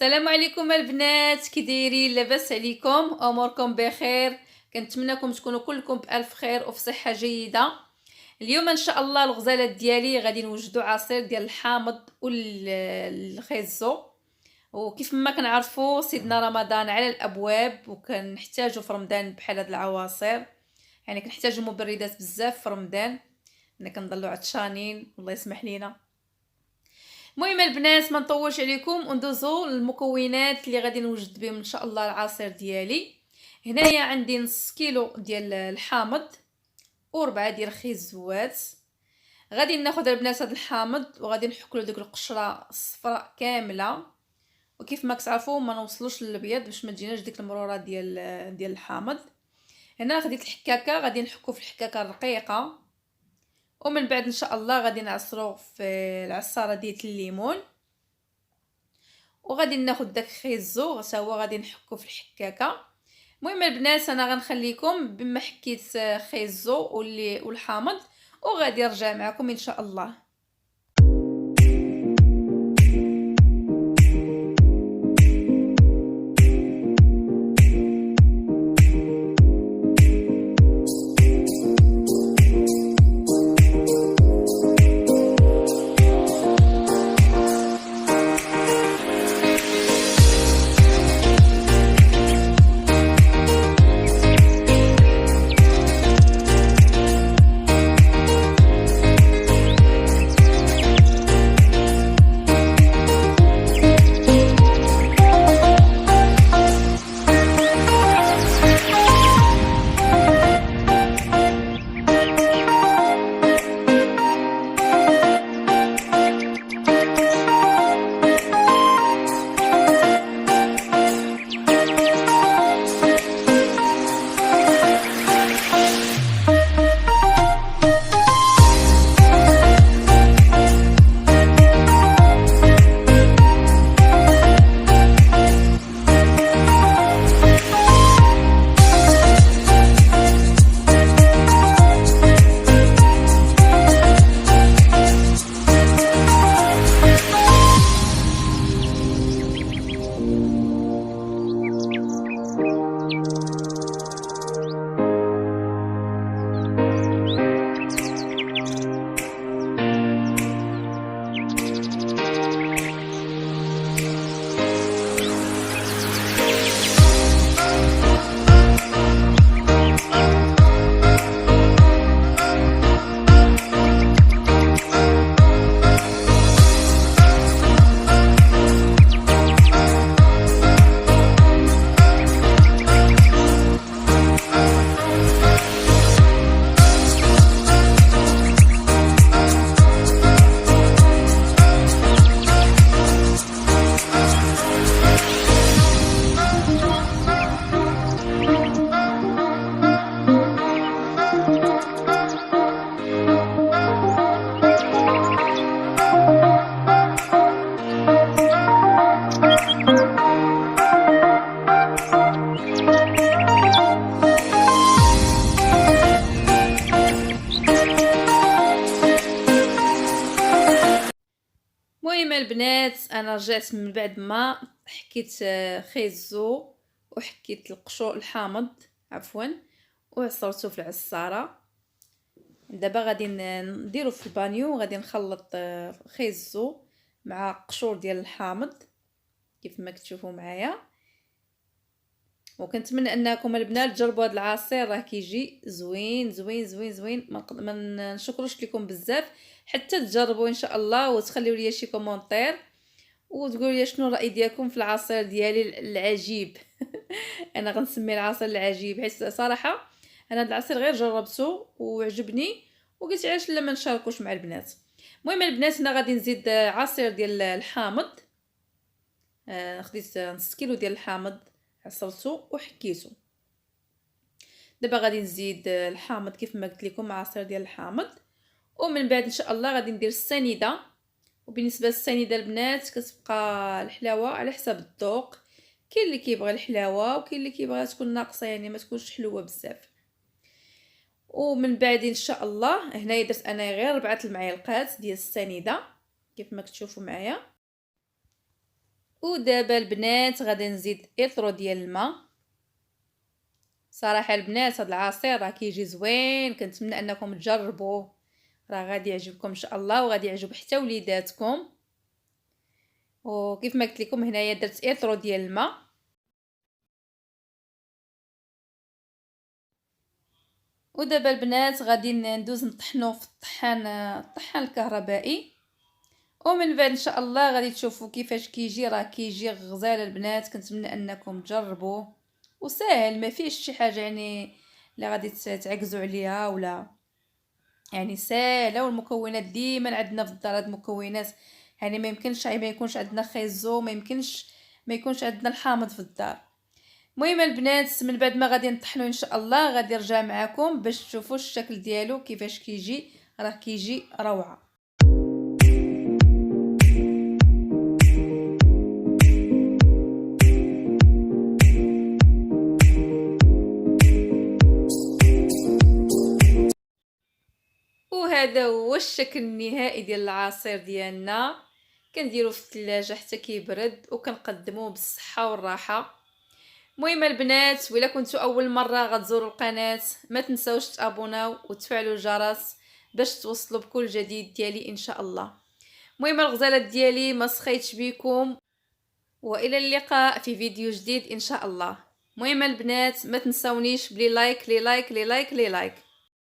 السلام عليكم البنات، كي دايرين؟ لاباس عليكم؟ اموركم بخير؟ كنتمنىكم تكونوا كلكم بالف خير وفي صحه جيده. اليوم ان شاء الله الغزالات ديالي غادي نوجدوا عصير ديال الحامض والخيزو. وكيف ما كنعرفوا سيدنا رمضان على الابواب، وكنحتاجوا في رمضان بحال هاد العواصر، يعني كنحتاجوا مبردات بزاف في رمضان، حنا كنضلوا عطشانين الله يسمح لينا. المهم البنات ما نطولش عليكم وندوزو للمكونات اللي غادي نوجد بهم ان شاء الله العصير ديالي. هنايا عندي نص كيلو ديال الحامض و4 ديال الخيزوات. غادي ناخذ البنات هذا الحامض وغادي نحكلو ديك القشره الصفراء كامله، وكيف ما كتعرفوا ما نوصلوش للابيض باش ما تجيناش ديك المروره ديال الحامض. هنا خديت الحكاكه، غادي نحكو في الحكاكه الرقيقه، ومن بعد ان شاء الله غادي نعصرو في العصاره ديال الليمون، وغادي ناخذ داك خيزو حتى هو غادي نحكو في الحكاكه. المهم البنات انا غنخليكم بما حكيت خيزو والحامض، وغادي نرجع معكم ان شاء الله. المهم البنات انا رجعت من بعد ما حكيت خيزو وحكيت القشور الحامض عفوا وعصرته في العصاره. دابا غادي نديرو في البانيو، غادي نخلط خيزو مع قشور ديال الحامض كيف ما كتشوفوا معايا. وكنتمنى انكم البنات تجربوا هذا العصير، راه كيجي زوين زوين زوين زوين، ما نشكرش لكم بزاف حتى تجربوا ان شاء الله، وتخليوا لي شي كومونتير وتقولوا لي شنو الراي ديالكم في العصير ديالي العجيب. انا غنسميه العصير العجيب حيت صراحه انا هذا العصير غير جربته وعجبني، وقلت علاش لا ما نشاركوش مع البنات. المهم البنات هنا غادي نزيد عصير ديال الحامض. خديت نص كيلو ديال الحامض عصرته وحكيته. دابا غادي نزيد الحامض كيف ما قلت لكم عصير ديال الحامض، ومن بعد ان شاء الله غادي ندير السنيده وبالنسبه للسنيده البنات كتبقى الحلاوه على حسب الذوق، كاين اللي كيبغي الحلاوه وكاين اللي كيبغيها تكون ناقصه، يعني ما تكونش حلوه بزاف. ومن بعد ان شاء الله هنايا درت انا غير 4 المعالق ديال السنيده كيف ما كتشوفوا معايا. ودابا البنات غادي نزيد اطرو ديال الماء. صراحه البنات هذا العصير راه كيجي زوين، كنتمنى انكم تجربوه، راه غادي يعجبكم ان شاء الله وغادي يعجب حتى وليداتكم. وكيف ما قلت لكم هنايا درت اطرو ديال الماء. ودابا البنات غادي ندوز نطحنوه في الطحان الكهربائي، ومن بعد ان شاء الله غادي تشوفوا كيفاش كيجي، راه كيجي غزال البنات. كنتمنى انكم تجربوه وسهل، ما فيش شي حاجه يعني اللي غادي تعكزوا عليها ولا، يعني ساهله. والمكونات ديما عندنا في الدار هاد المكونات، يعني ما يمكنش ما يكونش عندنا خيزو، ما يمكنش ما يكونش عندنا الحامض في الدار. المهم البنات من بعد ما غادي نطحنو ان شاء الله غادي نرجع معكم باش تشوفوا الشكل ديالو كيفاش كيجي، راه كيجي روعه. وهذا هو الشكل النهائي ديال العصير ديالنا. كنديروه في الثلاجه حتى كيبرد وكنقدموه بالصحه والراحه. المهم البنات ولا كنتوا اول مره غتزوروا القناه ما تنساوش تابوناو وتفعلوا الجرس باش توصلوا بكل جديد ديالي ان شاء الله. المهم الغزالات ديالي ما سخيتش بكم، والى اللقاء في فيديو جديد ان شاء الله. المهم البنات ما تنساونيش بلي لايك لي لايك لي لايك لي لايك.